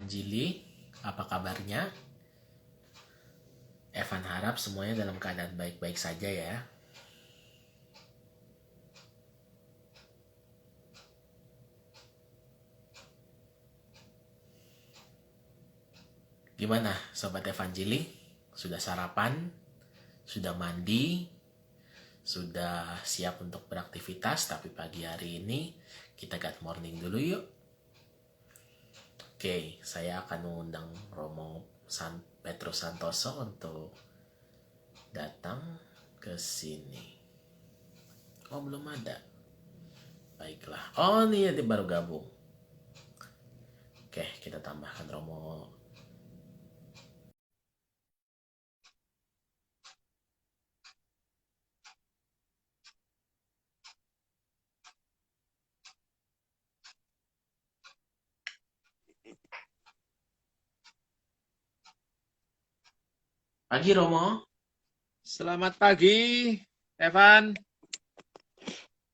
Jili, apa kabarnya? Evan harap semuanya dalam keadaan baik-baik saja ya. Gimana Sobat Evan Jili? Sudah sarapan? Sudah mandi? Sudah siap untuk beraktivitas? Tapi pagi hari ini kita good morning dulu yuk. Oke, saya akan mengundang Romo Petrus Santoso untuk datang ke sini. Oh, belum ada. Baiklah. Oh, nih dia baru gabung. Oke, kita tambahkan Romo. Pagi Romo. Selamat pagi, Evan.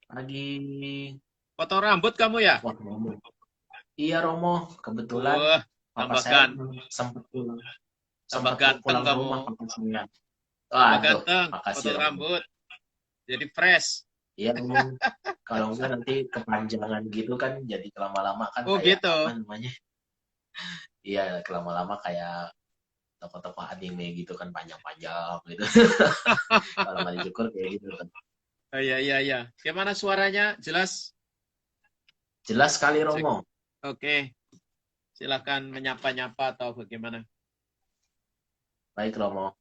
Pagi. Potong rambut kamu ya? Wah, Romo. Iya Romo, kebetulan Wah, papa tambah saya gan, sempat pulang, tambah sempat ganteng pulang kamu. rumah papa saya. Tambah Waduh, ganteng, makasih potong Romo. rambut. Jadi fresh. Iya Romo, kalau enggak nanti kepanjangan gitu kan jadi kelama-lama kan Oh kayak gitu. apa namanya? Iya, kelama-lama kayak tokoh-tokoh anime gitu kan panjang-panjang gitu. Kalau nggak dicukur kayak gitu kan. Oh, iya, iya, iya. Gimana suaranya? Jelas? Jelas sekali Cek. Romo. Oke, silakan menyapa-nyapa atau bagaimana. Baik Romo.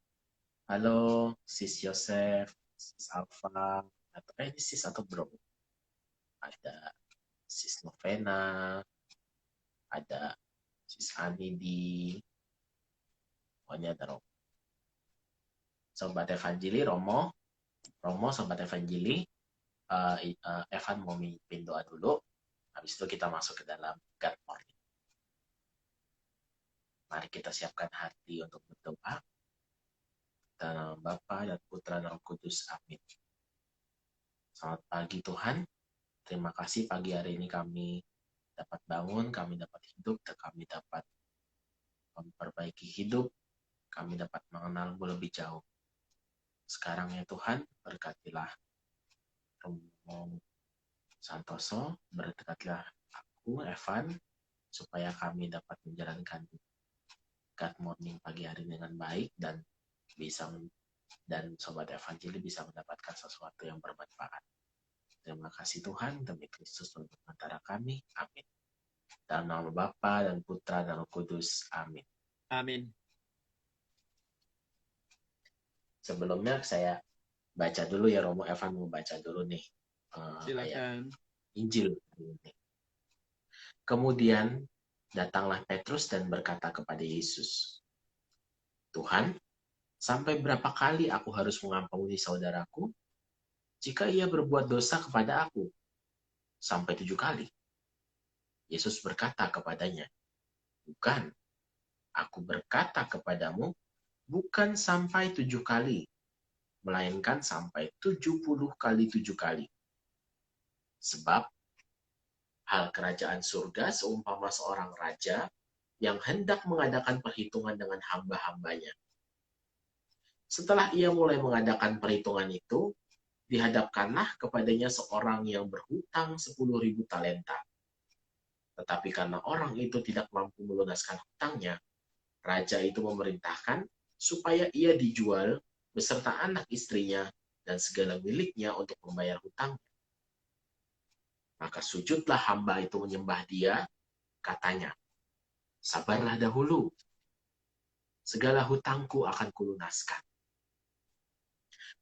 Halo, Sis Yosef, Sis Alfa, atau ini Sis atau Bro? Ada Sis Novena, ada Sis Ani di pokoknya ada Romo. Sobat Evanjili, Romo Sobat Evanjili, Evan mau mimpin doa dulu, habis itu kita masuk ke dalam God Morning. Mari kita siapkan hati untuk berdoa. Dalam Bapa dan Putra dan Roh Kudus, amin. Selamat pagi Tuhan, terima kasih pagi hari ini kami dapat bangun, kami dapat hidup, dan kami dapat memperbaiki hidup, kami dapat mengenalmu lebih jauh. Sekarang ya Tuhan, berkatilah Romo Santoso, berkatilah aku, Evan, supaya kami dapat menjalankan God Morning pagi hari dengan baik dan bisa dan Sobat Evanjili bisa mendapatkan sesuatu yang bermanfaat. Terima kasih Tuhan, demi Kristus untuk antara kami. Amin. Dalam nama Bapa dan Putra dan Roh Kudus. Amin. Amin. Sebelumnya saya baca dulu ya Romo. Evan mau baca dulu nih ayat Silakan. Injil. Kemudian datanglah Petrus dan berkata kepada Yesus, Tuhan, sampai berapa kali aku harus mengampuni saudaraku jika ia berbuat dosa kepada aku? Sampai 7 kali. Yesus berkata kepadanya, bukan, aku berkata kepadamu, bukan sampai 7 kali, melainkan sampai 70 kali 7 kali. Sebab hal kerajaan surga seumpama seorang raja yang hendak mengadakan perhitungan dengan hamba-hambanya. Setelah ia mulai mengadakan perhitungan itu, dihadapkanlah kepadanya seorang yang berhutang 10.000 talenta. Tetapi karena orang itu tidak mampu melunaskan hutangnya, raja itu memerintahkan supaya ia dijual beserta anak istrinya dan segala miliknya untuk membayar hutang. Maka sujudlah hamba itu menyembah dia, katanya, sabarlah dahulu, segala hutangku akan kulunaskan.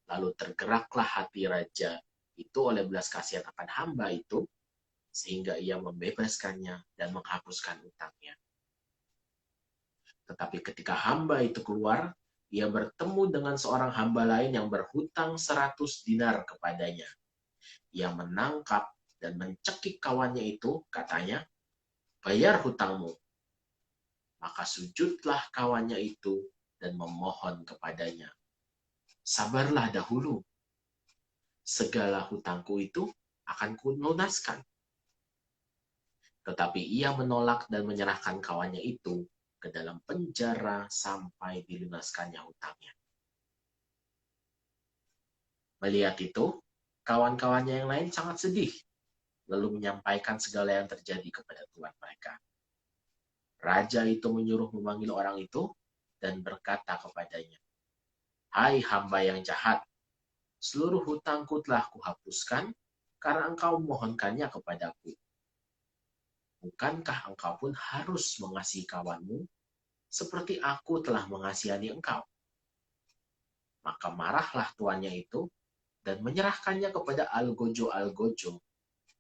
Lalu tergeraklah hati raja itu oleh belas kasihan akan hamba itu, sehingga ia membebaskannya dan menghapuskan hutangnya. Tetapi ketika hamba itu keluar, ia bertemu dengan seorang hamba lain yang berhutang 100 dinar kepadanya. Ia menangkap dan mencekik kawannya itu, katanya, bayar hutangmu. Maka sujudlah kawannya itu dan memohon kepadanya, sabarlah dahulu, segala hutangku itu akan kulunaskan. Tetapi ia menolak dan menyerahkan kawannya itu ke dalam penjara sampai dilunaskannya hutangnya. Melihat itu, kawan-kawannya yang lain sangat sedih, lalu menyampaikan segala yang terjadi kepada tuan mereka. Raja itu menyuruh memanggil orang itu dan berkata kepadanya, "Hai hamba yang jahat, seluruh hutangku telah kuhapuskan karena engkau memohonkannya kepadaku. Bukankah engkau pun harus mengasihi kawanmu seperti aku telah mengasihani engkau?" Maka marahlah tuannya itu dan menyerahkannya kepada algojo-algojo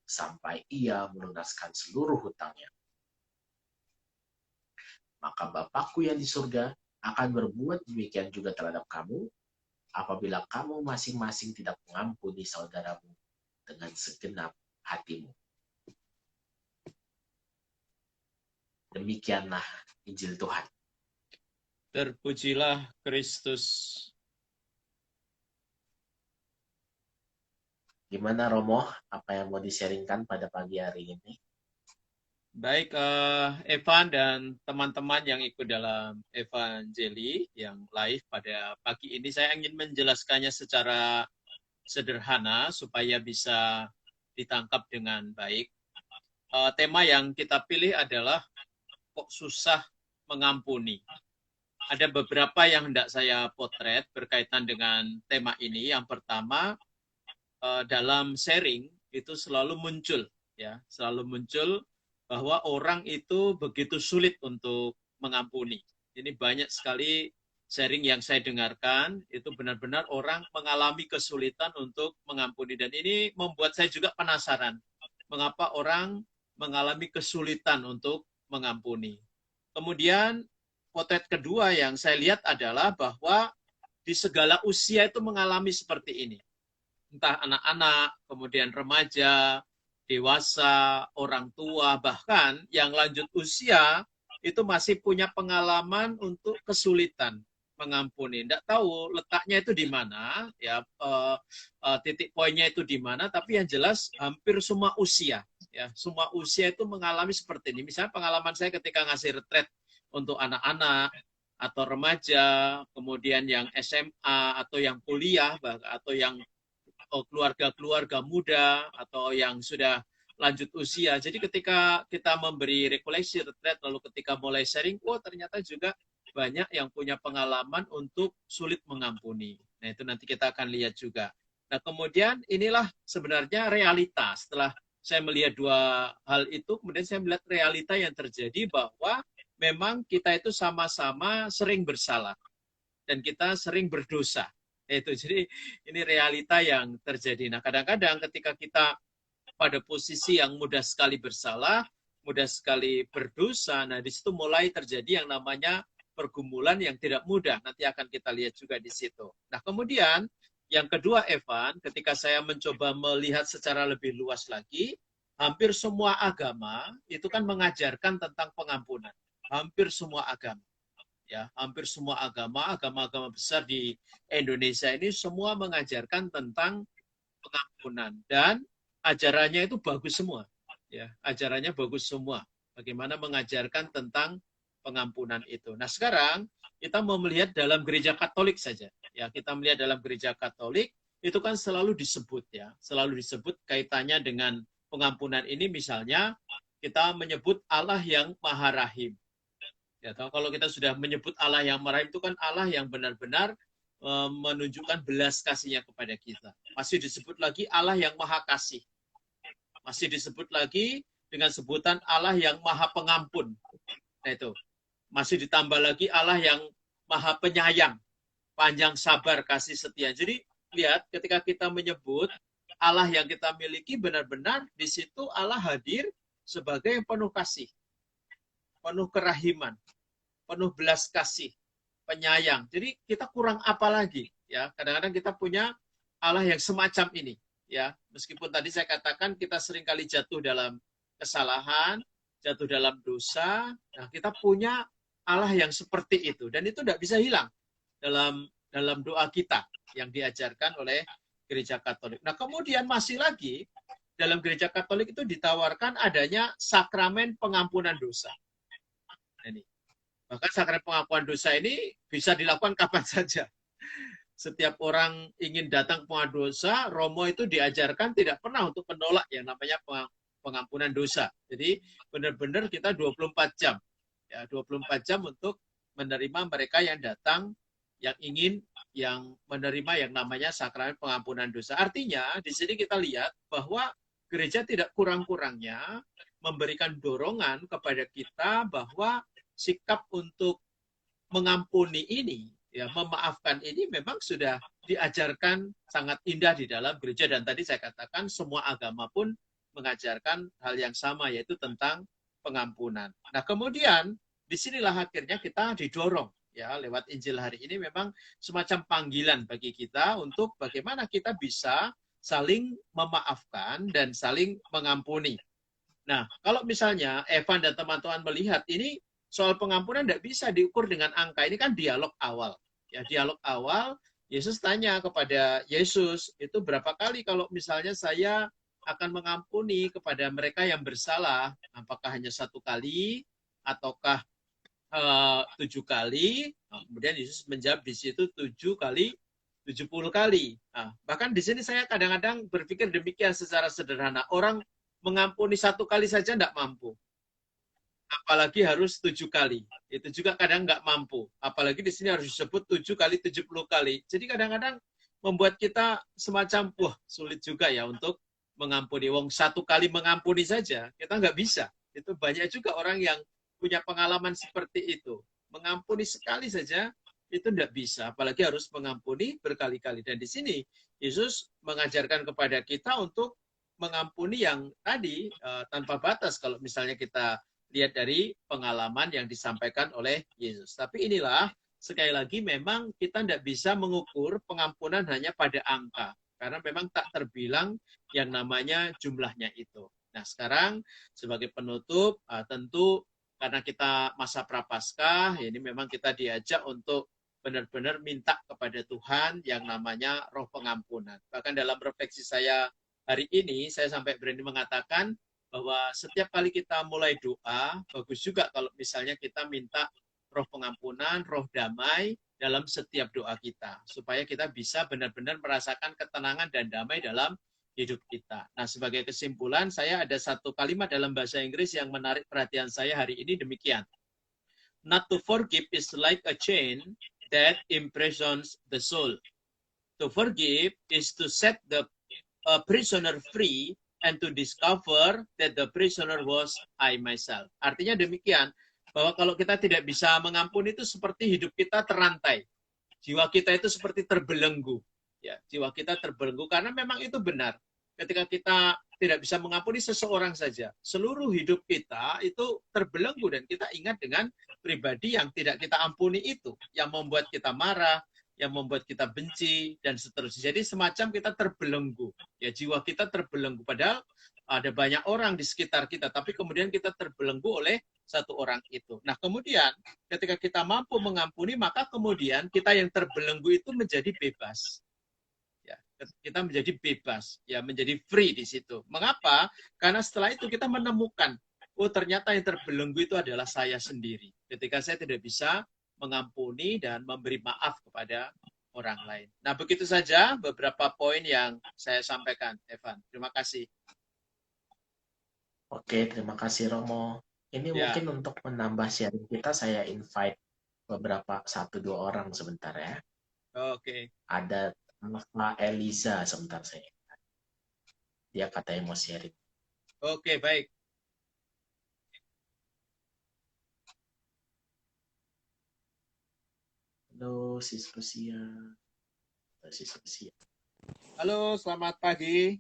sampai ia melunaskan seluruh hutangnya. Maka Bapakku yang di surga akan berbuat demikian juga terhadap kamu apabila kamu masing-masing tidak mengampuni saudaramu dengan segenap hatimu. Demikianlah Injil Tuhan. Terpujilah Kristus. Gimana Romo, apa yang mau di-sharingkan pada pagi hari ini? Baik, Evan dan teman-teman yang ikut dalam Evangeli yang live pada pagi ini, saya ingin menjelaskannya secara sederhana supaya bisa ditangkap dengan baik. Tema yang kita pilih adalah kok susah mengampuni. Ada beberapa yang hendak saya potret berkaitan dengan tema ini. Yang pertama, dalam sharing itu selalu muncul bahwa orang itu begitu sulit untuk mengampuni. Ini banyak sekali sharing yang saya dengarkan, itu benar-benar orang mengalami kesulitan untuk mengampuni. Dan ini membuat saya juga penasaran, mengapa orang mengalami kesulitan untuk mengampuni. Kemudian potret kedua yang saya lihat adalah bahwa di segala usia itu mengalami seperti ini. Entah anak-anak, kemudian remaja, dewasa, orang tua, bahkan yang lanjut usia itu masih punya pengalaman untuk kesulitan mengampuni. Tidak tahu letaknya itu di mana, ya titik poinnya itu di mana, tapi yang jelas hampir semua usia, ya semua usia itu mengalami seperti ini. Misalnya pengalaman saya ketika ngasih retret untuk anak-anak atau remaja, kemudian yang SMA atau yang kuliah, atau yang keluarga-keluarga muda atau yang sudah lanjut usia. Jadi ketika kita memberi rekoleksi retret, lalu ketika mulai sharing, ternyata juga banyak yang punya pengalaman untuk sulit mengampuni. Nah itu nanti kita akan lihat juga. Nah kemudian inilah sebenarnya realita. Setelah saya melihat dua hal itu, kemudian saya melihat realita yang terjadi bahwa memang kita itu sama-sama sering bersalah dan kita sering berdosa. Itu jadi ini realita yang terjadi. Nah kadang-kadang ketika kita pada posisi yang mudah sekali bersalah, mudah sekali berdosa, nah di situ mulai terjadi yang namanya pergumulan yang tidak mudah. Nanti akan kita lihat juga di situ. Nah kemudian yang kedua Evan, ketika saya mencoba melihat secara lebih luas lagi, hampir semua agama itu kan mengajarkan tentang pengampunan. Hampir semua agama. Ya, hampir semua agama-agama besar di Indonesia ini semua mengajarkan tentang pengampunan dan ajarannya itu bagus semua. Ya, ajarannya bagus semua. Bagaimana mengajarkan tentang pengampunan itu. Nah, sekarang kita mau melihat dalam gereja Katolik saja. Ya, kita melihat dalam gereja Katolik itu kan selalu disebut ya, selalu disebut kaitannya dengan pengampunan ini misalnya kita menyebut Allah yang Maha Rahim. Ya, kalau kita sudah menyebut Allah yang Maha Rahim itu kan Allah yang benar-benar menunjukkan belas kasihnya kepada kita. Masih disebut lagi Allah yang Maha Kasih. Masih disebut lagi dengan sebutan Allah yang Maha Pengampun. Nah itu. Masih ditambah lagi Allah yang Maha Penyayang, panjang sabar, kasih setia. Jadi lihat ketika kita menyebut Allah yang kita miliki benar-benar di situ Allah hadir sebagai yang penuh kasih, penuh kerahiman, penuh belas kasih, penyayang. Jadi kita kurang apa lagi? Ya, kadang-kadang kita punya Allah yang semacam ini. Ya, meskipun tadi saya katakan kita seringkali jatuh dalam kesalahan, jatuh dalam dosa. Nah, kita punya Allah yang seperti itu dan itu tidak bisa hilang dalam doa kita yang diajarkan oleh Gereja Katolik. Nah, kemudian masih lagi dalam gereja Katolik itu ditawarkan adanya sakramen pengampunan dosa. Ini. Bahkan sakramen pengampunan dosa ini bisa dilakukan kapan saja. Setiap orang ingin datang pengampunan dosa, Romo itu diajarkan tidak pernah untuk menolak yang namanya pengampunan dosa. Jadi benar-benar kita 24 jam. Ya, 24 jam untuk menerima mereka yang datang, yang ingin, yang menerima yang namanya sakramen pengampunan dosa. Artinya, di sini kita lihat bahwa gereja tidak kurang-kurangnya memberikan dorongan kepada kita bahwa sikap untuk mengampuni ini, ya memaafkan ini memang sudah diajarkan sangat indah di dalam gereja, dan tadi saya katakan semua agama pun mengajarkan hal yang sama, yaitu tentang pengampunan. Nah, kemudian disinilah akhirnya kita didorong ya lewat Injil hari ini, memang semacam panggilan bagi kita untuk bagaimana kita bisa saling memaafkan dan saling mengampuni. Nah, kalau misalnya Evan dan teman-teman melihat ini soal pengampunan tidak bisa diukur dengan angka. Ini kan dialog awal. Ya, dialog awal, Yesus tanya kepada Yesus, itu berapa kali kalau misalnya saya akan mengampuni kepada mereka yang bersalah? Apakah hanya 1 kali, ataukah 7 kali? Nah, kemudian Yesus menjawab di situ 7 kali, 70 kali. Nah, bahkan di sini saya kadang-kadang berpikir demikian secara sederhana. Orang mengampuni 1 kali saja tidak mampu. Apalagi harus 7 kali. Itu juga kadang nggak mampu. Apalagi di sini harus disebut 7 kali, 70 kali. Jadi kadang-kadang membuat kita semacam, wah sulit juga ya untuk mengampuni. Wong 1 kali mengampuni saja, kita nggak bisa. Itu banyak juga orang yang punya pengalaman seperti itu. Mengampuni sekali saja, itu tidak bisa. Apalagi harus mengampuni berkali-kali. Dan di sini, Yesus mengajarkan kepada kita untuk mengampuni yang tadi tanpa batas. Kalau misalnya kita lihat dari pengalaman yang disampaikan oleh Yesus. Tapi inilah, sekali lagi memang kita tidak bisa mengukur pengampunan hanya pada angka. Karena memang tak terbilang yang namanya jumlahnya itu. Nah, sekarang sebagai penutup, tentu karena kita masa Prapaskah, ini memang kita diajak untuk benar-benar minta kepada Tuhan yang namanya roh pengampunan. Bahkan dalam refleksi saya hari ini, saya sampai berani mengatakan bahwa setiap kali kita mulai doa, bagus juga kalau misalnya kita minta roh pengampunan, roh damai dalam setiap doa kita. Supaya kita bisa benar-benar merasakan ketenangan dan damai dalam hidup kita. Nah, sebagai kesimpulan, saya ada satu kalimat dalam bahasa Inggris yang menarik perhatian saya hari ini demikian. Not to forgive is like a chain that imprisons the soul. To forgive is to set the prisoner free and to discover that the prisoner was I myself. Artinya demikian, bahwa kalau kita tidak bisa mengampuni itu seperti hidup kita terantai. Jiwa kita itu seperti terbelenggu. Ya, jiwa kita terbelenggu karena memang itu benar. Ketika kita tidak bisa mengampuni seseorang saja, seluruh hidup kita itu terbelenggu, dan kita ingat dengan pribadi yang tidak kita ampuni itu, yang membuat kita marah, yang membuat kita benci, dan seterusnya. Jadi semacam kita terbelenggu. Ya, jiwa kita terbelenggu. Padahal ada banyak orang di sekitar kita, tapi kemudian kita terbelenggu oleh satu orang itu. Nah, kemudian ketika kita mampu mengampuni, maka kemudian kita yang terbelenggu itu menjadi bebas. Ya, kita menjadi bebas, ya menjadi free di situ. Mengapa? Karena setelah itu kita menemukan, oh ternyata yang terbelenggu itu adalah saya sendiri. Ketika saya tidak bisa mengampuni dan memberi maaf kepada orang lain. Nah, begitu saja beberapa poin yang saya sampaikan, Evan. Terima kasih. Oke, terima kasih Romo. Ini Ya, mungkin untuk menambah sharing kita, saya invite beberapa 1-2 orang sebentar ya. oke. Ada Mbak Eliza sebentar saya. Dia katanya mau sharing. Oke, baik. Halo, Sis Lucia. Sis Lucia. Halo, selamat pagi.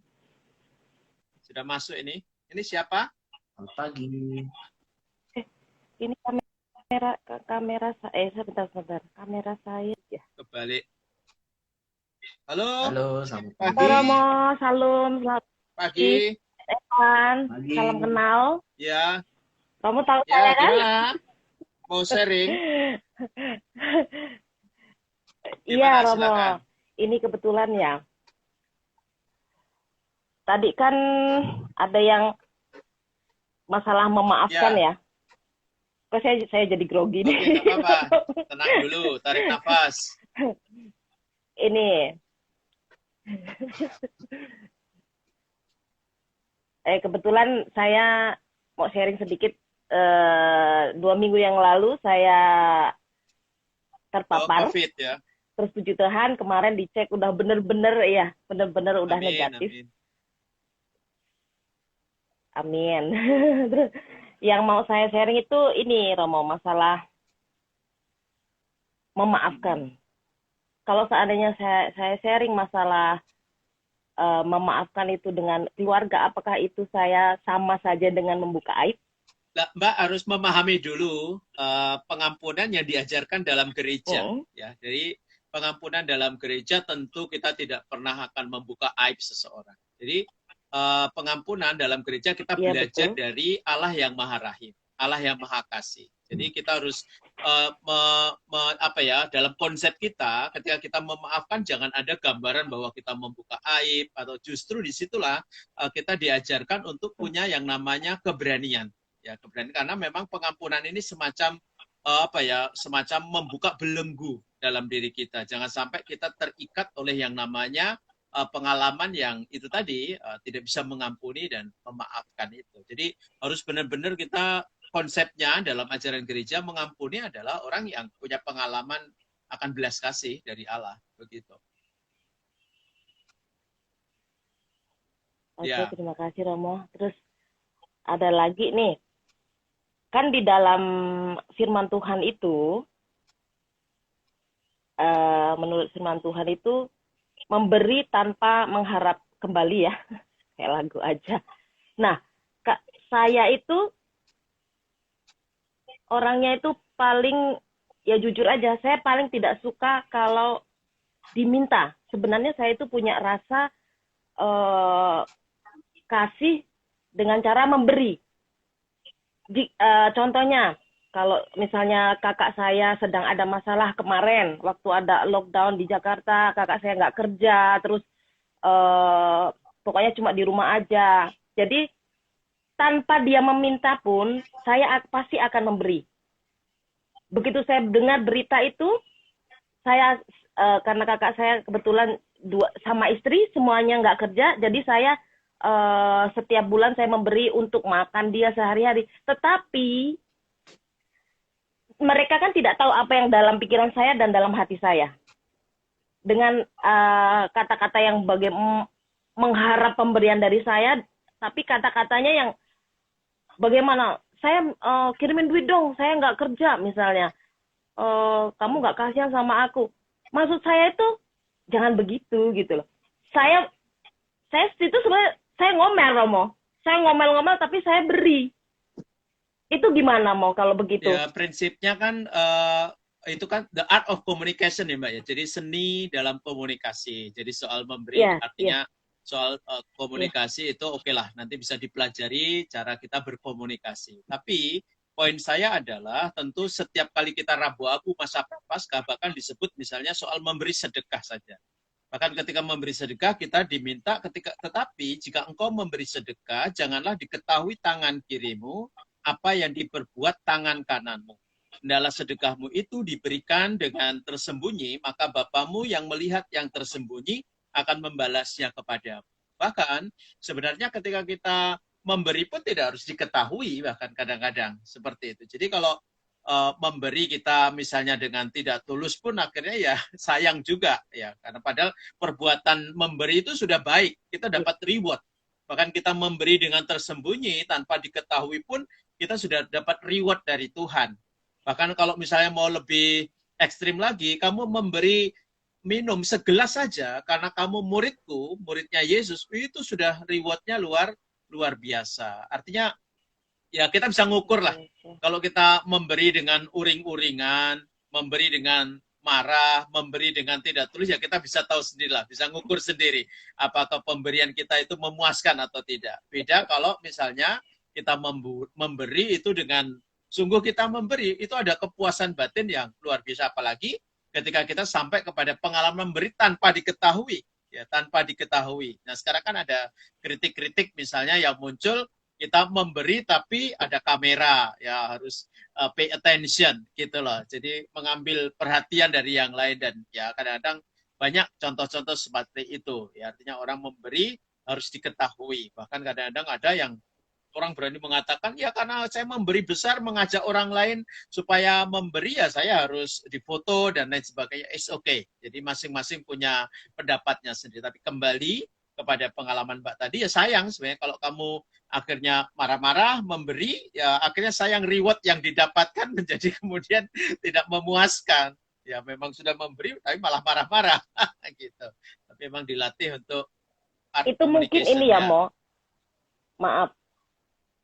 Sudah masuk ini. Ini siapa? Selamat pagi. Ini kamera saya, sebentar. Kamera saya ya. Kebalik. Halo. Halo, selamat Pagi. pagi. Romo, salam, selamat Pagi. Evan, Pagi. salam kenal. Ya. Romo tahu Ya, saya kan? gimana? Mau sharing? Iya, Gimana? Romo. Silakan. Ini kebetulan ya. tadi kan ada yang masalah memaafkan ya. Kok saya jadi grogi nih. Oke, nggak apa-apa. Tenang dulu, tarik nafas. Ini kebetulan saya mau sharing sedikit. 2 minggu yang lalu saya terpapar. COVID ya. Terus puji Tuhan kemarin dicek udah bener-bener udah Amin, negatif. amin. Amin. Terus yang mau saya sharing itu ini Romo, masalah memaafkan. Kalau seandainya saya sharing masalah memaafkan itu dengan keluarga, apakah itu saya sama saja dengan membuka aib? Nah, Mbak harus memahami dulu pengampunan yang diajarkan dalam gereja. Ya, jadi pengampunan dalam gereja tentu kita tidak pernah akan membuka aib seseorang. Jadi pengampunan dalam gereja kita belajar dari Allah yang Maha Rahim, Allah yang Maha Kasih. Jadi kita harus dalam konsep kita ketika kita memaafkan jangan ada gambaran bahwa kita membuka aib, atau justru disitulah kita diajarkan untuk punya yang namanya keberanian. Ya, keberanian karena memang pengampunan ini semacam semacam membuka belenggu dalam diri kita. Jangan sampai kita terikat oleh yang namanya pengalaman yang itu tadi tidak bisa mengampuni dan memaafkan itu. Jadi harus benar-benar kita konsepnya dalam ajaran gereja mengampuni adalah orang yang punya pengalaman akan belas kasih dari Allah, begitu. Oke, terima kasih Romo. Terus ada lagi nih. Kan di dalam firman Tuhan itu, menurut firman Tuhan itu, memberi tanpa mengharap kembali ya. Kayak lagu aja. Nah, saya itu, orangnya itu paling, ya jujur aja, saya paling tidak suka kalau diminta. Sebenarnya saya itu punya rasa kasih dengan cara memberi. Contohnya, kalau misalnya kakak saya sedang ada masalah kemarin, waktu ada lockdown di Jakarta, kakak saya nggak kerja, terus pokoknya cuma di rumah aja. Jadi, tanpa dia meminta pun, saya pasti akan memberi. Begitu saya dengar berita itu, saya, karena kakak saya kebetulan sama istri, semuanya nggak kerja, jadi saya setiap bulan saya memberi untuk makan dia sehari-hari. Tetapi mereka kan tidak tahu apa yang dalam pikiran saya dan dalam hati saya. Dengan kata-kata yang mengharap pemberian dari saya, tapi kata-katanya yang bagaimana? Saya kirimin duit dong, saya nggak kerja misalnya. Kamu nggak kasihan sama aku. Maksud saya itu jangan begitu gitu loh. Saya itu sebenarnya saya ngomel Romo. Saya ngomel-ngomel tapi saya beri. Itu gimana mau kalau begitu? Ya, prinsipnya kan itu kan the art of communication ya Mbak ya. Jadi seni dalam komunikasi. Jadi soal memberi artinya soal komunikasi itu oke lah. Nanti bisa dipelajari cara kita berkomunikasi. Tapi poin saya adalah tentu setiap kali kita Rabu Aku masa Prapaskah bahkan disebut misalnya soal memberi sedekah saja. Bahkan ketika memberi sedekah kita diminta tetapi jika engkau memberi sedekah janganlah diketahui tangan kirimu apa yang diperbuat tangan kananmu. Hendaklah sedekahmu itu diberikan dengan tersembunyi, maka Bapamu yang melihat yang tersembunyi akan membalasnya kepadamu. Bahkan sebenarnya ketika kita memberi pun tidak harus diketahui bahkan kadang-kadang seperti itu. Jadi kalau memberi kita misalnya dengan tidak tulus pun akhirnya ya sayang juga ya karena padahal perbuatan memberi itu sudah baik, kita dapat reward. Bahkan kita memberi dengan tersembunyi tanpa diketahui pun kita sudah dapat reward dari Tuhan. Bahkan kalau misalnya mau lebih ekstrim lagi, kamu memberi minum segelas saja karena kamu muridku, muridnya Yesus, itu sudah rewardnya luar biasa. Artinya ya kita bisa ngukur lah. Kalau kita memberi dengan uring-uringan, memberi dengan marah, memberi dengan tidak tulus, ya kita bisa tahu sendirilah, bisa ngukur sendiri apakah pemberian kita itu memuaskan atau tidak. Beda kalau misalnya kita memberi itu dengan sungguh kita memberi, itu ada kepuasan batin yang luar biasa. Apalagi ketika kita sampai kepada pengalaman memberi tanpa diketahui. ya tanpa diketahui. Nah sekarang kan ada kritik-kritik misalnya yang muncul, kita memberi tapi ada kamera, ya harus pay attention gitu loh. Jadi mengambil perhatian dari yang lain, dan ya kadang-kadang banyak contoh-contoh seperti itu. Ya, artinya orang memberi harus diketahui. Bahkan kadang-kadang ada yang orang berani mengatakan, ya karena saya memberi besar, mengajak orang lain supaya memberi, ya saya harus difoto dan lain sebagainya. It's okay. Jadi masing-masing punya pendapatnya sendiri. Tapi kembali kepada pengalaman Mbak tadi, ya sayang sebenarnya kalau kamu akhirnya marah-marah memberi, ya akhirnya sayang reward yang didapatkan menjadi kemudian tidak memuaskan. Ya memang sudah memberi, tapi malah marah-marah gitu. Tapi memang dilatih untuk art Itu mungkin ini ya, communication-nya. Mo. Maaf.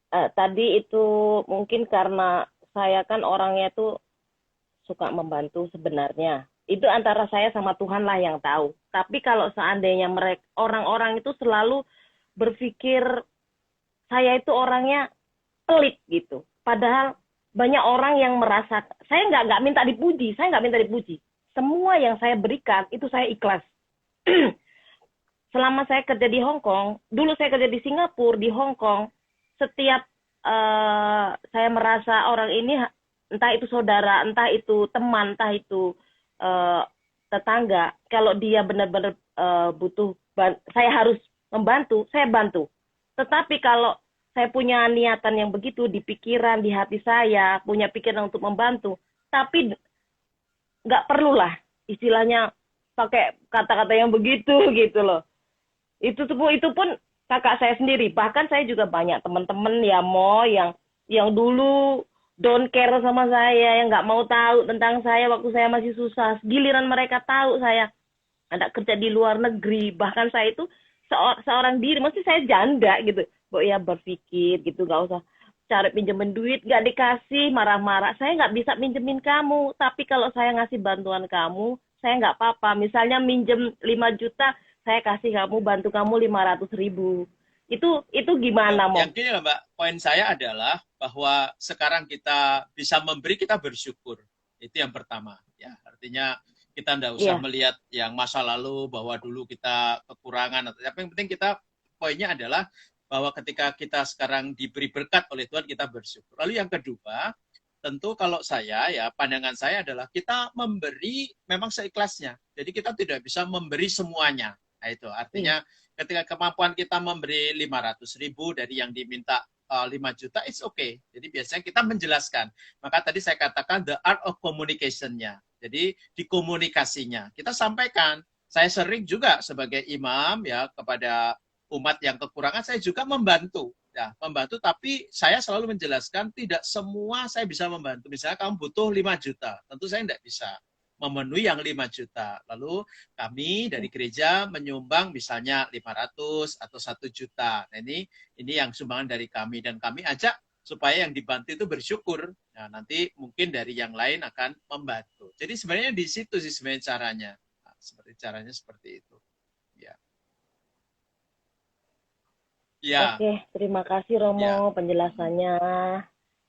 Tadi itu mungkin karena saya kan orangnya tuh suka membantu sebenarnya. Itu antara saya sama Tuhan lah yang tahu. Tapi kalau seandainya mereka orang-orang itu selalu berpikir saya itu orangnya pelit gitu. Padahal banyak orang yang merasa saya nggak minta dipuji, saya nggak minta dipuji. Semua yang saya berikan itu saya ikhlas. Selama saya kerja di Hong Kong, dulu saya kerja di Singapura, di Hong Kong, setiap saya merasa orang ini entah itu saudara, entah itu teman, entah itu tetangga, kalau dia benar-benar butuh, saya harus membantu, saya bantu. Tetapi kalau saya punya niatan yang begitu di pikiran, di hati saya, punya pikiran untuk membantu, tapi nggak perlulah istilahnya pakai kata-kata yang begitu gitu loh. Itu pun kakak saya sendiri. Bahkan saya juga banyak teman-teman ya Mo yang dulu don't care sama saya, yang nggak mau tahu tentang saya waktu saya masih susah. Giliran mereka tahu saya ada kerja di luar negeri, bahkan saya itu seorang diri, mesti saya janda gitu. Kok ya berpikir gitu, nggak usah cari pinjemin duit, nggak dikasih, marah-marah. Saya nggak bisa minjemin kamu, tapi kalau saya ngasih bantuan kamu, saya nggak apa-apa. Misalnya minjem 5 juta, saya kasih kamu, bantu kamu 500.000. Itu gimana, Mo? Yang gini lah Mbak, poin saya adalah bahwa sekarang kita bisa memberi, kita bersyukur. Itu yang pertama. Ya, artinya kita tidak usah Iya. melihat yang masa lalu bahwa dulu kita kekurangan. Tapi yang penting kita, poinnya adalah bahwa ketika kita sekarang diberi berkat oleh Tuhan, kita bersyukur. Lalu yang kedua, tentu kalau saya, ya pandangan saya adalah kita memberi memang seikhlasnya. Jadi kita tidak bisa memberi semuanya. Nah, itu artinya ketika kemampuan kita memberi 500.000 dari yang diminta 5 juta, it's okay. Jadi biasanya kita menjelaskan. Maka tadi saya katakan the art of communication-nya. Jadi di komunikasinya. Kita sampaikan. Saya sering juga sebagai imam ya kepada umat yang kekurangan, saya juga membantu. Ya, membantu, tapi saya selalu menjelaskan tidak semua saya bisa membantu. Misalnya kamu butuh 5 juta, tentu saya tidak bisa memenuhi yang 5 juta. Lalu kami dari gereja menyumbang misalnya 500 atau 1 juta. Nah, ini yang sumbangan dari kami, dan kami ajak supaya yang dibantu itu bersyukur. Nah, nanti mungkin dari yang lain akan membantu. Jadi sebenarnya di situ sih sebenarnya caranya. Nah, caranya seperti itu. Ya. Ya. Oke, terima kasih Romo Ya. penjelasannya.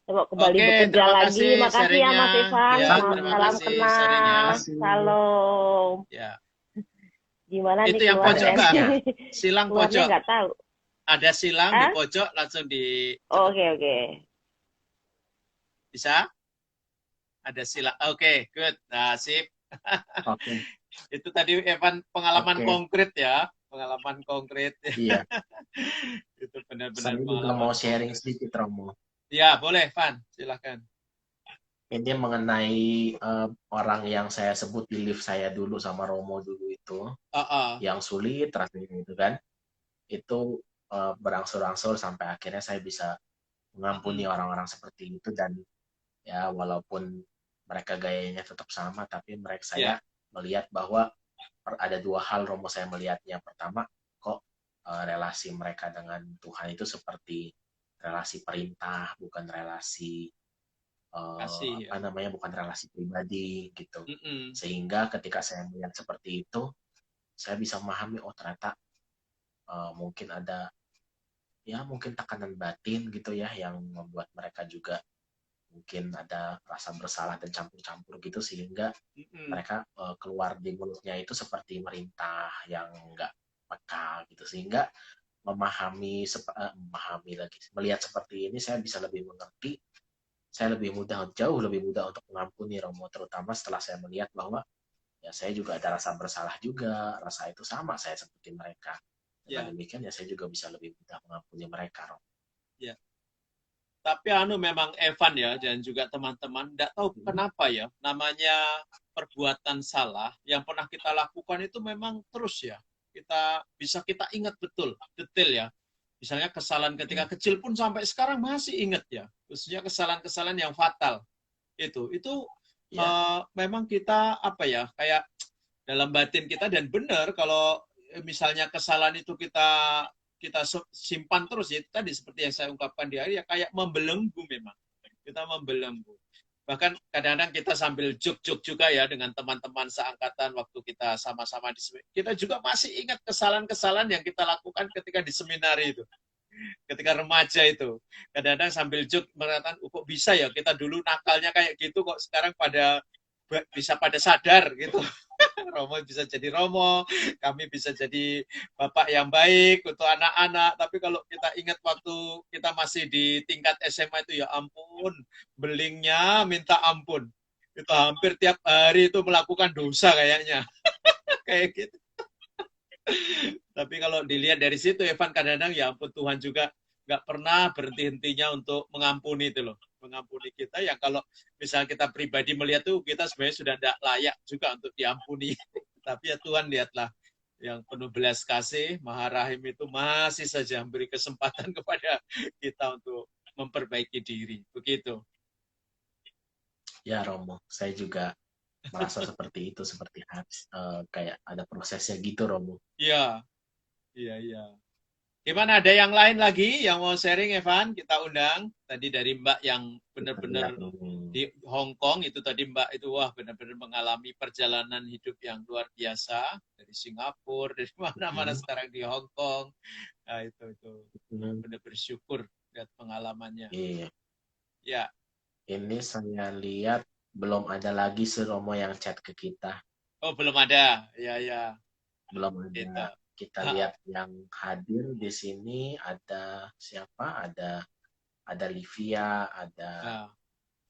Coba kembali Oke, bekerja terima lagi. kasih Makasih ya sharingnya. Mas Evan. Ya, Sama. terima Salam kasih sharingnya. kenal. Kasih. Salam. Ya. Gimana Itu nih yang pojok, keluarnya? Mbak. Silang Keluarnya pojok. nggak tahu. Ada silang di Ah? pojok, langsung di Oke. bisa? Ada silang. Oke, good. Nah, sip. Oke. Itu tadi Evan pengalaman Oke. konkret ya. Pengalaman konkret. Iya. Itu benar-benar Saya juga pengalaman mau sharing konkret. sedikit, Romo. Ya, boleh, Van. Silakan. Ini mengenai orang yang saya sebut di lift saya dulu sama Romo dulu itu, yang sulit rasanya itu kan, itu berangsur-angsur sampai akhirnya saya bisa mengampuni orang-orang seperti itu, dan ya walaupun mereka gayanya tetap sama, tapi saya melihat bahwa ada dua hal Romo saya melihatnya. Pertama, kok relasi mereka dengan Tuhan itu seperti relasi perintah, bukan relasi Kasih, ya. bukan relasi pribadi gitu. Sehingga ketika saya melihat seperti itu, saya bisa memahami, oh ternyata mungkin ada mungkin tekanan batin gitu ya, yang membuat mereka juga mungkin ada rasa bersalah dan campur-campur gitu, sehingga Mm-mm. mereka keluar di mulutnya itu seperti merintah yang nggak peka gitu, sehingga memahami lagi, melihat seperti ini saya bisa lebih mengerti, saya jauh lebih mudah untuk mengampuni Romo, terutama setelah saya melihat bahwa ya saya juga ada rasa bersalah juga, rasa itu sama saya seperti mereka. Dengan Ya, demikian ya saya juga bisa lebih mudah mengampuni mereka, Romo. ya. Tapi memang Evan ya dan juga teman-teman tidak tahu kenapa ya namanya perbuatan salah yang pernah kita lakukan itu memang terus ya kita ingat betul detail ya. Misalnya kesalahan ketika kecil pun sampai sekarang masih ingat ya. Khususnya kesalahan-kesalahan yang fatal itu Ya, memang kita apa ya kayak dalam batin kita, dan benar kalau misalnya kesalahan itu kita simpan terus ya, itu tadi seperti yang saya ungkapkan di hari ya, kayak membelenggu, memang kita membelenggu. Bahkan kadang-kadang kita sambil juk-juk juga ya dengan teman-teman seangkatan waktu kita sama-sama di seminar, kita juga masih ingat kesalahan-kesalahan yang kita lakukan ketika di seminari itu, ketika remaja itu. Kadang-kadang sambil juk mengatakan, kok bisa ya kita dulu nakalnya kayak gitu, kok sekarang bisa pada sadar gitu. Romo bisa jadi Romo, kami bisa jadi bapak yang baik untuk anak-anak. Tapi kalau kita ingat waktu kita masih di tingkat SMA itu, ya ampun, belingnya minta ampun. Itu hampir tiap hari itu melakukan dosa kayaknya. Kayak gitu. Tapi kalau dilihat dari situ, Evan, kadang-kadang ya ampun, Tuhan juga nggak pernah berhenti-hentinya untuk mengampuni itu loh. Mengampuni kita yang kalau misalnya kita pribadi melihat tuh kita sebenarnya sudah tidak layak juga untuk diampuni. Tapi ya Tuhan, lihatlah, yang penuh belas kasih, Maha Rahim itu masih saja memberi kesempatan kepada kita untuk memperbaiki diri. Begitu. ya Romo, saya juga merasa seperti itu, seperti kayak ada prosesnya gitu, Romo. Iya, iya, iya. Gimana, ada yang lain lagi yang mau sharing, Evan? Kita undang. Tadi dari Mbak yang Kita lihat, benar-benar di Hong Kong, itu tadi Mbak itu wah benar-benar mengalami perjalanan hidup yang luar biasa. Dari Singapura, dari mana-mana sekarang di Hong Kong. Nah, itu benar bersyukur lihat pengalamannya. Iya. Ya, Ini saya lihat belum ada lagi si Romo yang chat ke kita. oh belum ada. Ya, ya. Belum Gitu. ada. Kita lihat yang hadir di sini ada siapa? Ada Livia, ada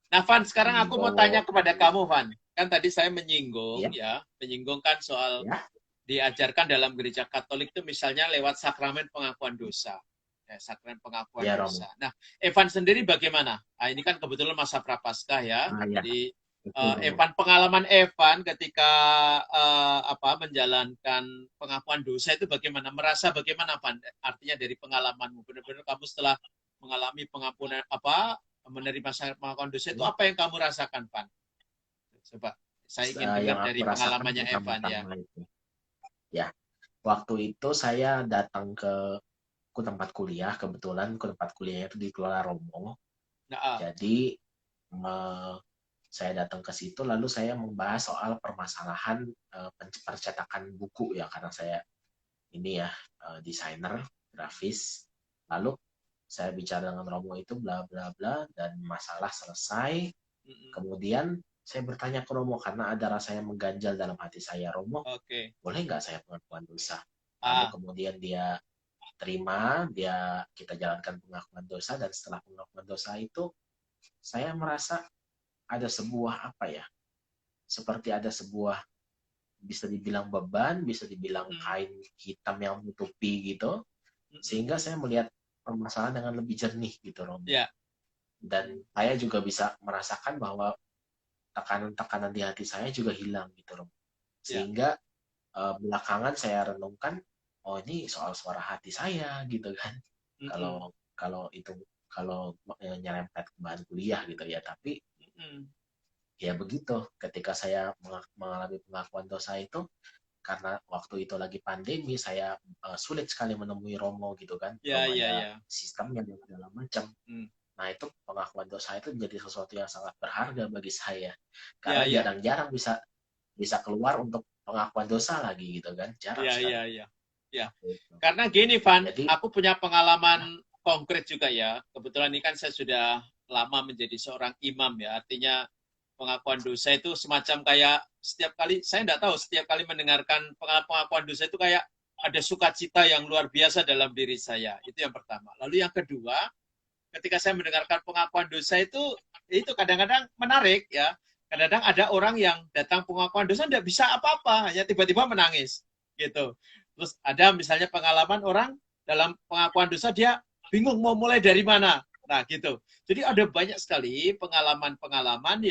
Nah, Van, sekarang aku mau tanya kepada ada kamu, Van. Kan tadi saya menyinggung, ya, menyinggungkan soal ya. diajarkan dalam gereja Katolik itu misalnya lewat sakramen pengakuan dosa. Sakramen pengakuan Ya, dosa. Romo. Nah, Evan sendiri bagaimana? Nah, ini kan kebetulan masa Prapaskah ya. Ya. Jadi Betul, Romo. Evan, pengalaman Evan ketika menjalankan pengakuan dosa itu bagaimana? Merasa bagaimana, Van? Artinya dari pengalamanmu, benar-benar kamu setelah mengalami pengampunan menerima pengakuan dosa itu apa yang kamu rasakan, Van? Coba saya ingin dengar Yang dari aku rasakan pengalamannya Evan ya. itu. Ya, waktu itu saya datang ke tempat kuliah, kebetulan ke tempat kuliahnya itu di Kuala Romo. Jadi saya datang ke situ, lalu saya membahas soal permasalahan percetakan buku ya, karena saya ini ya desainer grafis. Lalu saya bicara dengan Romo itu bla bla bla dan masalah selesai. Kemudian saya bertanya ke Romo karena ada rasa yang mengganjal dalam hati saya, Romo, boleh nggak saya pengakuan dosa? Lalu kemudian dia terima, kita jalankan pengakuan dosa, dan setelah pengakuan dosa itu saya merasa ada sebuah seperti ada sebuah, bisa dibilang beban, bisa dibilang kain hitam yang menutupi gitu, sehingga saya melihat permasalahan dengan lebih jernih gitu, Romo. Dan saya juga bisa merasakan bahwa tekanan-tekanan di hati saya juga hilang gitu, Romo. Sehingga belakangan saya renungkan, oh ini soal suara hati saya gitu kan. Kalau nyerempet ke bahan kuliah gitu ya, tapi ya begitu, ketika saya mengalami pengakuan dosa itu, karena waktu itu lagi pandemi, saya sulit sekali menemui Romo gitu kan, belum ada sistemnya dan segala macam. Nah, itu pengakuan dosa itu menjadi sesuatu yang sangat berharga bagi saya, karena jarang-jarang bisa keluar untuk pengakuan dosa lagi gitu kan, jarang sekali. Karena gini, Van, aku punya pengalaman konkret juga ya. Kebetulan ini kan saya sudah lama menjadi seorang imam ya. Artinya pengakuan dosa itu semacam kayak setiap kali, saya tidak tahu, setiap kali mendengarkan pengakuan dosa itu kayak ada sukacita yang luar biasa dalam diri saya. Itu yang pertama. Lalu yang kedua, ketika saya mendengarkan pengakuan dosa itu kadang-kadang menarik ya. Kadang-kadang ada orang yang datang pengakuan dosa tidak bisa apa-apa, hanya tiba-tiba menangis gitu. Terus ada misalnya pengalaman orang dalam pengakuan dosa dia bingung mau mulai dari mana. Nah, gitu. Jadi ada banyak sekali pengalaman-pengalaman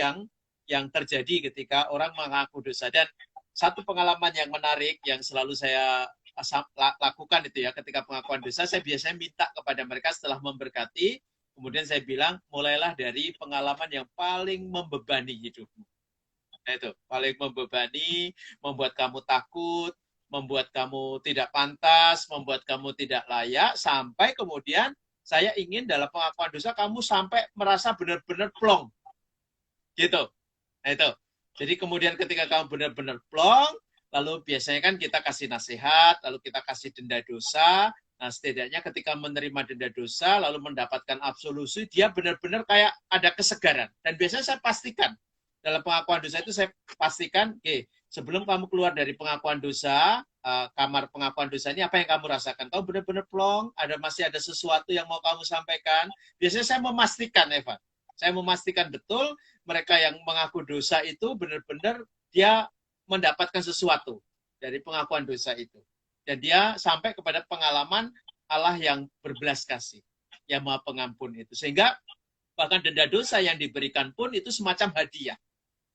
yang terjadi ketika orang mengaku dosa. Dan satu pengalaman yang menarik yang selalu saya lakukan itu ya, ketika pengakuan dosa, saya biasanya minta kepada mereka setelah memberkati, kemudian saya bilang, mulailah dari pengalaman yang paling membebani hidupmu. Nah itu, paling membebani, membuat kamu takut, membuat kamu tidak pantas, membuat kamu tidak layak, sampai kemudian saya ingin dalam pengakuan dosa kamu sampai merasa benar-benar plong. Gitu. Nah itu. Jadi kemudian ketika kamu benar-benar plong, lalu biasanya kan kita kasih nasihat, lalu kita kasih denda dosa. Nah setidaknya ketika menerima denda dosa, lalu mendapatkan absolusi, dia benar-benar kayak ada kesegaran. Dan biasanya saya pastikan, dalam pengakuan dosa itu saya pastikan, sebelum kamu keluar dari pengakuan dosa, kamar pengakuan dosa ini apa yang kamu rasakan? Kamu benar-benar plong, masih ada sesuatu yang mau kamu sampaikan. Biasanya saya memastikan, Evan. Saya memastikan betul mereka yang mengaku dosa itu benar-benar dia mendapatkan sesuatu dari pengakuan dosa itu. Dan dia sampai kepada pengalaman Allah yang berbelas kasih, yang Maha Pengampun itu. Sehingga bahkan denda dosa yang diberikan pun itu semacam hadiah.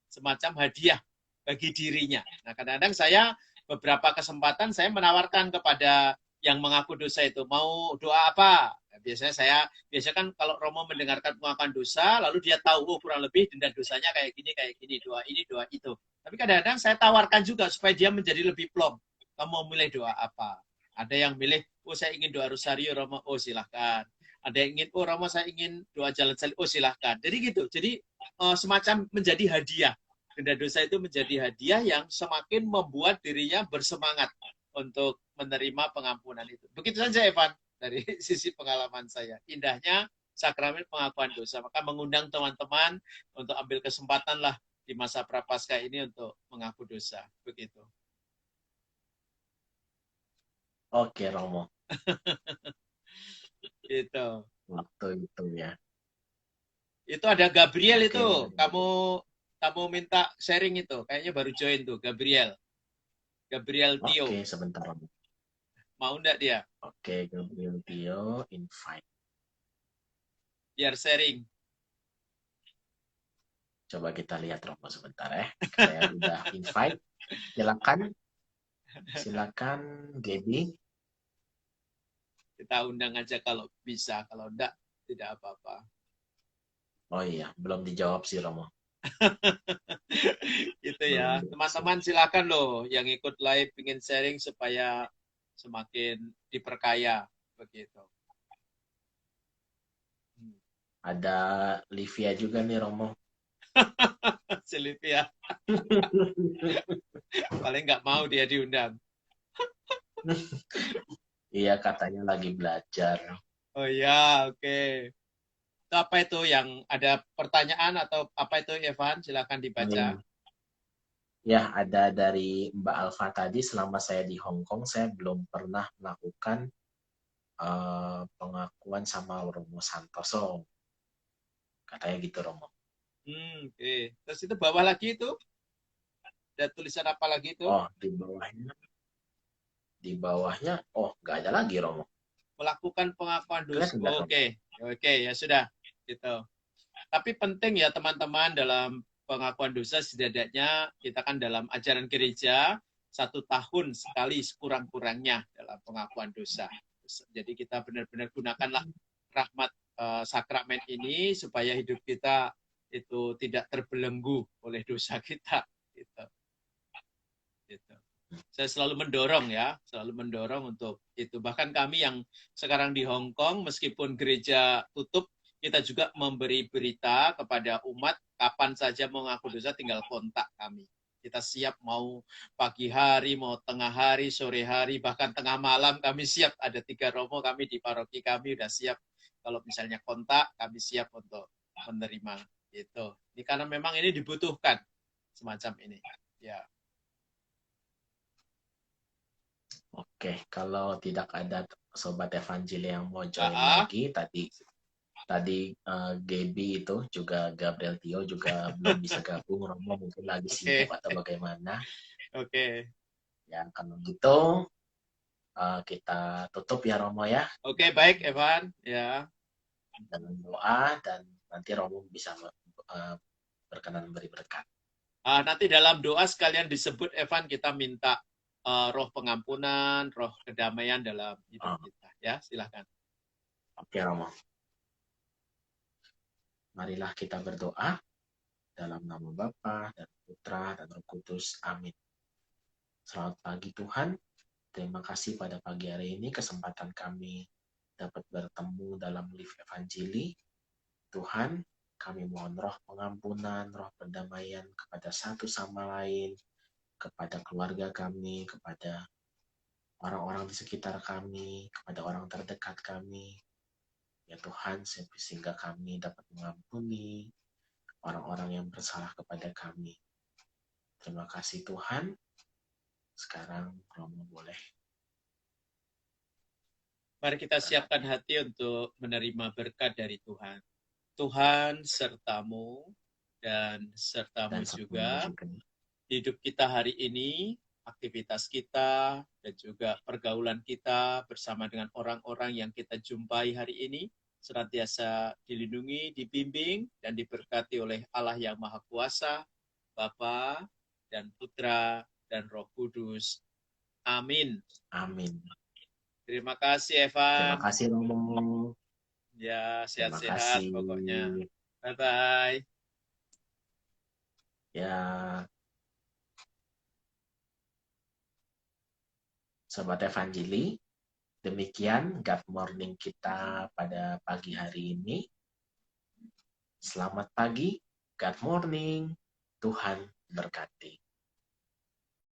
Semacam hadiah bagi dirinya. Nah, kadang-kadang saya beberapa kesempatan saya menawarkan kepada yang mengaku dosa itu, mau doa apa? Nah, biasanya kan kalau Romo mendengarkan pengakuan dosa, lalu dia tahu, oh kurang lebih denda dosanya kayak gini, doa ini, doa itu. Tapi kadang-kadang saya tawarkan juga supaya dia menjadi lebih plong. Kamu mau milih doa apa? Ada yang milih, oh saya ingin doa rosario, Romo, oh silahkan. Ada yang ingin, oh Romo saya ingin doa jalan salib, oh silahkan. Jadi gitu, jadi semacam menjadi hadiah. Denda dosa itu menjadi hadiah yang semakin membuat dirinya bersemangat untuk menerima pengampunan itu. Begitu saja Evan, dari sisi pengalaman saya. Indahnya sakramen pengakuan dosa. Maka mengundang teman-teman untuk ambil kesempatan lah di masa Prapaskah ini untuk mengaku dosa. Begitu. Oke, Romo. Gitu. Waktu itu ya. Itu ada Gabriel Oke. itu. Kamu minta sharing itu. Kayaknya baru join tuh, Gabriel. Gabriel Tio. Oke, sebentar, Romo. Mau enggak dia? Oke, Gabriel Tio, invite. Biar sharing. Coba kita lihat Romo sebentar ya. Saya udah invite. Silakan, Gaby. Kita undang aja kalau bisa. Kalau enggak, tidak apa-apa. Oh iya, belum dijawab sih Romo. Gitu ya. Teman-teman silakan loh yang ikut live ingin sharing supaya semakin diperkaya begitu. Ada Livia juga nih Romo. Silvia. Paling nggak mau dia diundang. Iya, katanya lagi belajar. Oh ya, oke. Itu apa itu yang ada pertanyaan atau apa itu Evan? Silakan dibaca. Ya, ada dari Mbak Alfa tadi, selama saya di Hong Kong, saya belum pernah melakukan pengakuan sama Romo Santoso. Katanya gitu, Romo. Oke. Terus itu bawah lagi itu? Ada tulisan apa lagi itu? Oh, di bawahnya, oh, nggak ada lagi, Romo. Melakukan pengakuan dosa. Oke, ya sudah. Gitu. Tapi penting ya teman-teman dalam pengakuan dosa setidaknya kita kan dalam ajaran gereja 1 tahun sekali sekurang-kurangnya dalam pengakuan dosa. Jadi kita benar-benar gunakanlah rahmat sakramen ini supaya hidup kita itu tidak terbelenggu oleh dosa kita. Gitu. Saya selalu mendorong untuk itu. Bahkan kami yang sekarang di Hong Kong, meskipun gereja tutup, kita juga memberi berita kepada umat, kapan saja mau ngaku dosa, tinggal kontak kami. Kita siap mau pagi hari, mau tengah hari, sore hari, bahkan tengah malam kami siap. Ada 3 romo kami di paroki kami, udah siap. Kalau misalnya kontak, kami siap untuk menerima itu. Ini karena memang ini dibutuhkan semacam ini. Ya. Oke, kalau tidak ada sobat Evangeli yang mau join Ah, lagi, tadi Gaby itu juga Gabriel Tio juga belum bisa gabung. Romo mungkin lagi sibuk oke, atau bagaimana. oke. Ya, kalau gitu kita tutup ya Romo ya Oke, baik Evan. Ya. dengan doa dan nanti Romo bisa berkenan beri berkat. Nanti dalam doa sekalian disebut Evan, kita minta roh pengampunan, roh kedamaian dalam hidup kita. Ya, silakan. Oke Romo. Marilah kita berdoa dalam nama Bapa dan Putra dan Roh Kudus. Amin. Selamat pagi Tuhan. Terima kasih pada pagi hari ini kesempatan kami dapat bertemu dalam Live Evangeli. Tuhan, kami mohon roh pengampunan, roh perdamaian kepada satu sama lain, kepada keluarga kami, kepada orang-orang di sekitar kami, kepada orang terdekat kami. Ya Tuhan, sehingga kami dapat mengampuni orang-orang yang bersalah kepada kami. Terima kasih Tuhan. Sekarang Romo boleh. Mari kita siapkan hati untuk menerima berkat dari Tuhan. Tuhan sertamu dan sertamu juga hidup kita hari ini, aktivitas kita, dan juga pergaulan kita bersama dengan orang-orang yang kita jumpai hari ini, senantiasa dilindungi, dibimbing, dan diberkati oleh Allah yang Maha Kuasa, Bapa dan Putra dan Roh Kudus. Amin. Amin. Terima kasih Evan. Terima kasih Romo. Ya, Terima sehat-sehat kasih. pokoknya. Bye-bye. Ya, Sobat Evangeli, demikian God Morning kita pada pagi hari ini. Selamat pagi, God Morning. Tuhan berkati.